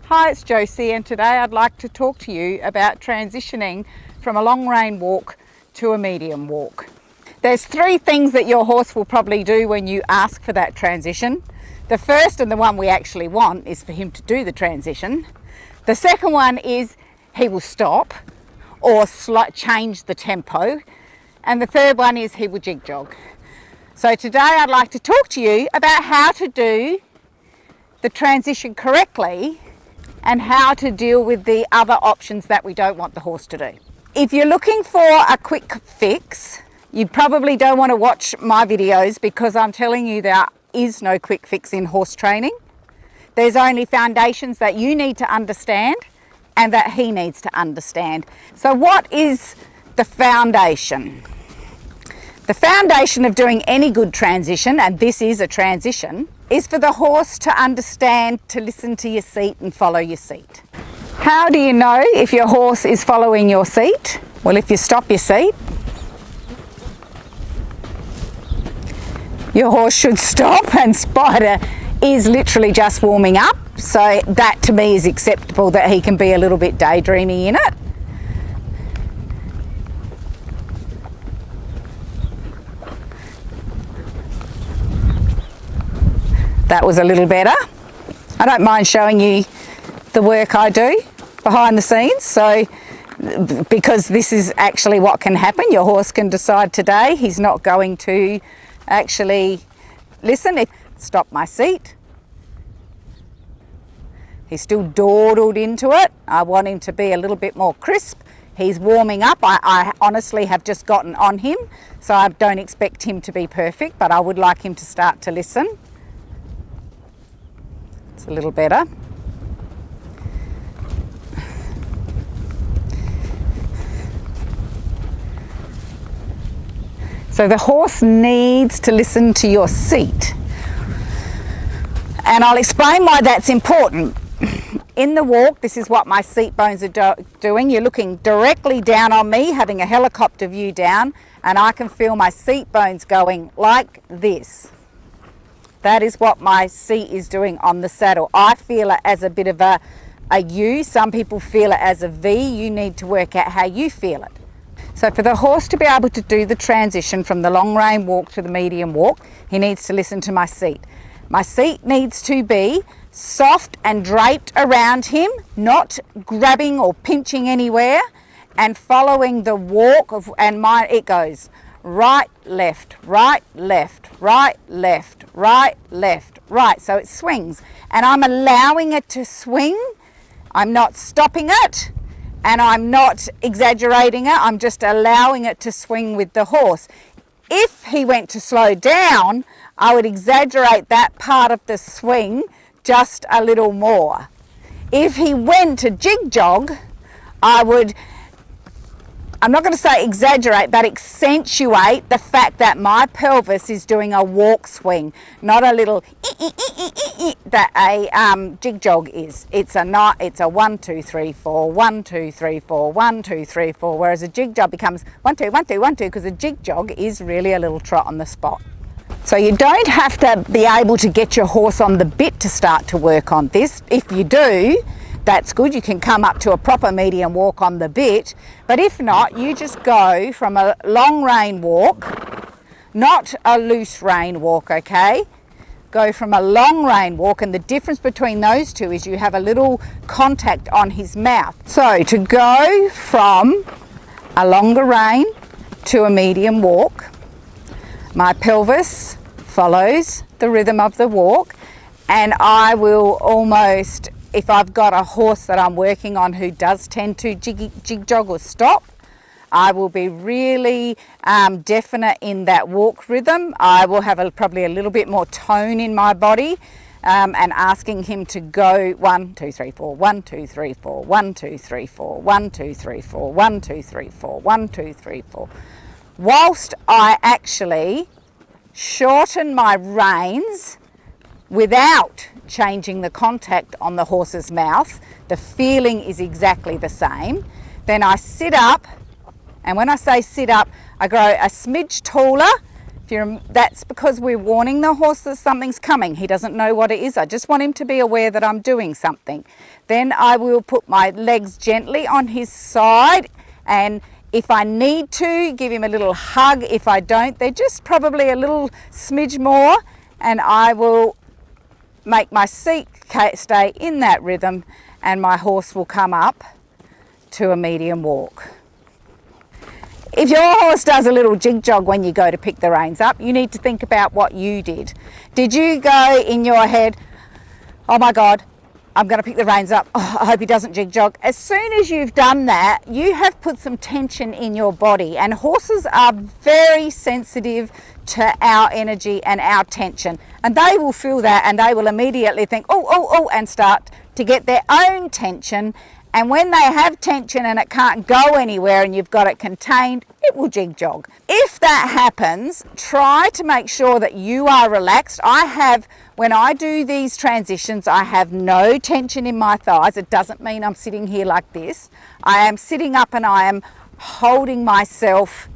Hi, it's Josie, and today I'd like to talk to you about transitioning from a long rein walk to a medium walk. There's three things that your horse will probably do when you ask for that transition. The first, and the one we actually want, is for him to do the transition. The second one is he will stop or change the tempo. And the third one is he will jig jog. So today I'd like to talk to you about how to do the transition correctly and how to deal with the other options that we don't want the horse to do. If you're looking for a quick fix, you probably don't want to watch my videos because I'm telling you there is no quick fix in horse training. There's only foundations that you need to understand and that he needs to understand. So what is the foundation? The foundation of doing any good transition, and this is a transition, is for the horse to understand to listen to your seat and follow your seat. How do you know if your horse is following your seat? Well, if you stop your seat, your horse should stop, and Spider is literally just warming up. So that to me is acceptable, that he can be a little bit daydreamy in it. That was a little better. I don't mind showing you the work I do behind the scenes, so because this is actually what can happen. Your horse can decide today he's not going to actually listen. Stop my seat. He's still dawdled into it. I want him to be a little bit more crisp. He's warming up. I honestly have just gotten on him, so I don't expect him to be perfect, but I would like him to start to listen. It's a little better. So the horse needs to listen to your seat. And I'll explain why that's important. In the walk, this is what my seat bones are doing. You're looking directly down on me, having a helicopter view down, and I can feel my seat bones going like this. That is what my seat is doing on the saddle. I feel it as a bit of a U. Some people feel it as a V. You need to work out how you feel it. So for the horse to be able to do the transition from the long rein walk to the medium walk, he needs to listen to my seat. My seat needs to be soft and draped around him, not grabbing or pinching anywhere, and following the walk of, and mine, it goes right, left, right, left, right, left, right, left, right. So it swings, and I'm allowing it to swing. I'm not stopping it, and I'm not exaggerating it. I'm just allowing it to swing with the horse. If he went to slow down, I would exaggerate that part of the swing just a little more. If he went to jig jog, I'm not going to say exaggerate, but accentuate the fact that my pelvis is doing a walk swing, not a little that a jig jog is. It's a 1, 2, 3, 4, 1, 2, 3, 4, 1, 2, 3, 4, whereas a jig jog becomes 1, 2, 1, 2, 1, 2, because a jig jog is really a little trot on the spot. So you don't have to be able to get your horse on the bit to start to work on this. If you do, that's good. You can come up to a proper medium walk on the bit. But if not, you just go from a long rein walk, not a loose rein walk, okay? Go from a long rein walk, and the difference between those two is you have a little contact on his mouth. So to go from a longer rein to a medium walk, my pelvis follows the rhythm of the walk, and I will almost, if I've got a horse that I'm working on who does tend to jig jog or stop, I will be really definite in that walk rhythm. I will have probably a little bit more tone in my body, and asking him to go 1, 2, 3, 4, 1, 2, 3, 4, 1, 2, 3, 4, 1, 2, 3, 4, 1, 2, 3, 4, 1, 2, 3, 4. Whilst I actually shorten my reins without changing the contact on the horse's mouth, the feeling is exactly the same. Then I sit up, and when I say sit up, I grow a smidge taller That's because we're warning the horse that something's coming. He doesn't know what it is. I just want him to be aware that I'm doing something. Then I will put my legs gently on his side, and if I need to, give him a little hug. If I don't, they're just probably a little smidge more, and I will make my seat stay in that rhythm, and my horse will come up to a medium walk. If your horse does a little jig jog when you go to pick the reins up, you need to think about what you did. Did you go in your head, oh my God, I'm going to pick the reins up, oh, I hope he doesn't jig jog? As soon as you've done that, you have put some tension in your body, and horses are very sensitive to our energy and our tension, and they will feel that, and they will immediately think, oh, and start to get their own tension. And when they have tension and it can't go anywhere and you've got it contained, it will jig jog. If that happens, try to make sure that you are relaxed. When I do these transitions, I have no tension in my thighs. It doesn't mean I'm sitting here like this. I am sitting up and I am holding myself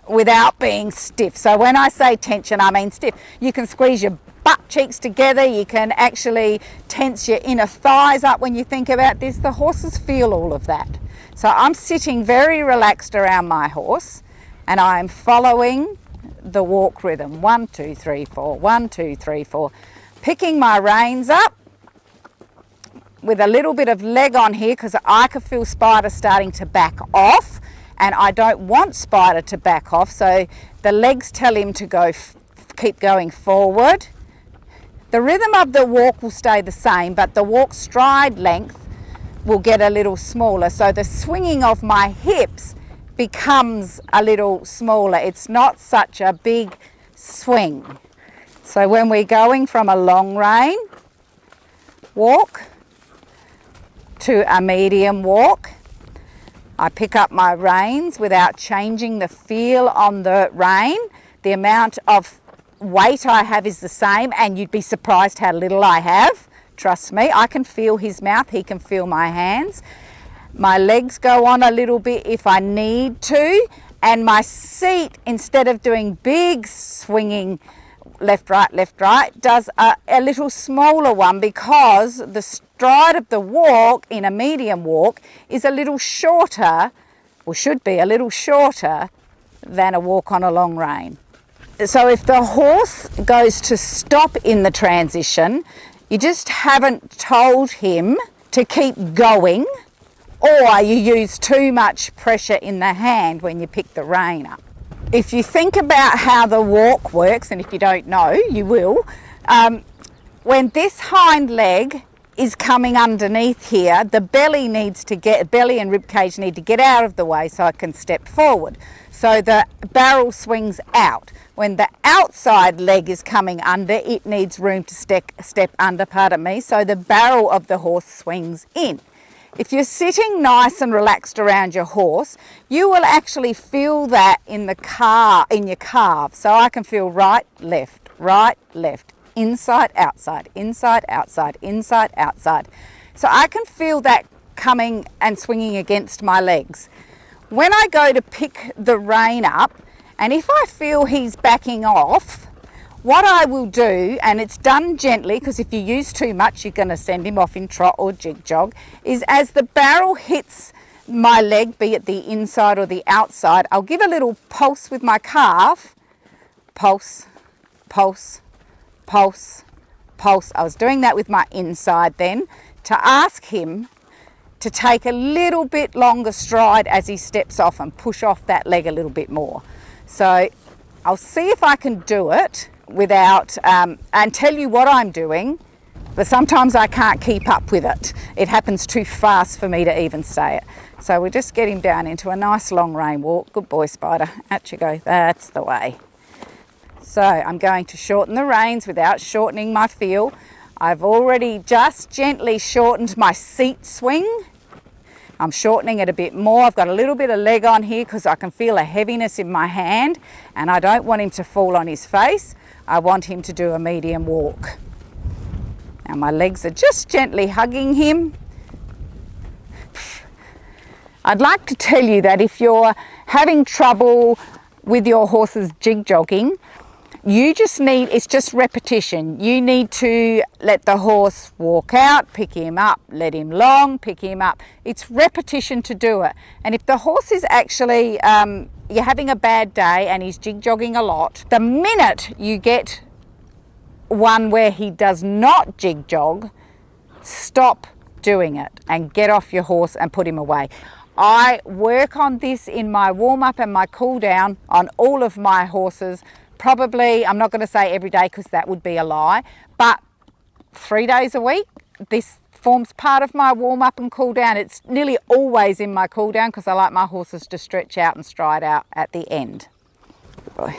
without being stiff. So when I say tension, I mean stiff. You can squeeze your butt cheeks together, you can actually tense your inner thighs up when you think about this. The horses feel all of that. So I'm sitting very relaxed around my horse, and I'm following the walk rhythm. 1, 2, 3, 4, 1, 2, 3, 4. Picking my reins up with a little bit of leg on here, because I can feel Spider starting to back off, and I don't want Spider to back off, so the legs tell him to keep going forward. The rhythm of the walk will stay the same, but the walk stride length will get a little smaller. So the swinging of my hips becomes a little smaller. It's not such a big swing. So when we're going from a long rein walk to a medium walk, I pick up my reins without changing the feel on the rein. The amount of weight I have is the same, and you'd be surprised how little I have. Trust me, I can feel his mouth, he can feel my hands. My legs go on a little bit if I need to, and my seat, instead of doing big swinging left, right, does a little smaller one, because the stride of the walk in a medium walk is a little shorter, or should be a little shorter, than a walk on a long rein. So if the horse goes to stop in the transition, you just haven't told him to keep going, or you use too much pressure in the hand when you pick the rein up. If you think about how the walk works, and if you don't know, you will, when this hind leg is coming underneath here, the belly and rib cage need to get out of the way so I can step forward. So the barrel swings out. When the outside leg is coming under, it needs room to step under, pardon me, so the barrel of the horse swings in. If you're sitting nice and relaxed around your horse, you will actually feel that in your calves. So I can feel right, left, inside, outside, inside, outside, inside, outside. So I can feel that coming and swinging against my legs. When I go to pick the rein up, and if I feel he's backing off, what I will do, and it's done gently, because if you use too much, you're going to send him off in trot or jig jog, is as the barrel hits my leg, be it the inside or the outside, I'll give a little pulse with my calf. Pulse, pulse, pulse, pulse. I was doing that with my inside then, to ask him to take a little bit longer stride as he steps off and push off that leg a little bit more. So I'll see if I can do it without, and tell you what I'm doing, but sometimes I can't keep up with it. It happens too fast for me to even say it. So we'll just get him down into a nice long rein walk. Good boy, Spider. Out you go. That's the way. So I'm going to shorten the reins without shortening my feel. I've already just gently shortened my seat swing. I'm shortening it a bit more. I've got a little bit of leg on here because I can feel a heaviness in my hand, and I don't want him to fall on his face. I want him to do a medium walk. Now my legs are just gently hugging him. I'd like to tell you that if you're having trouble with your horse's jig jogging, You just need, it's just repetition. You need to let the horse walk out, pick him up, let him long, pick him up. It's repetition to do it. And if the horse is actually, you're having a bad day and he's jig jogging a lot, the minute you get one where he does not jig jog, stop doing it and get off your horse and put him away. I work on this in my warm-up and my cool-down on all of my horses. Probably, I'm not going to say every day because that would be a lie, but 3 days a week. This forms part of my warm-up and cool-down. It's nearly always in my cool-down because I like my horses to stretch out and stride out at the end. Good boy.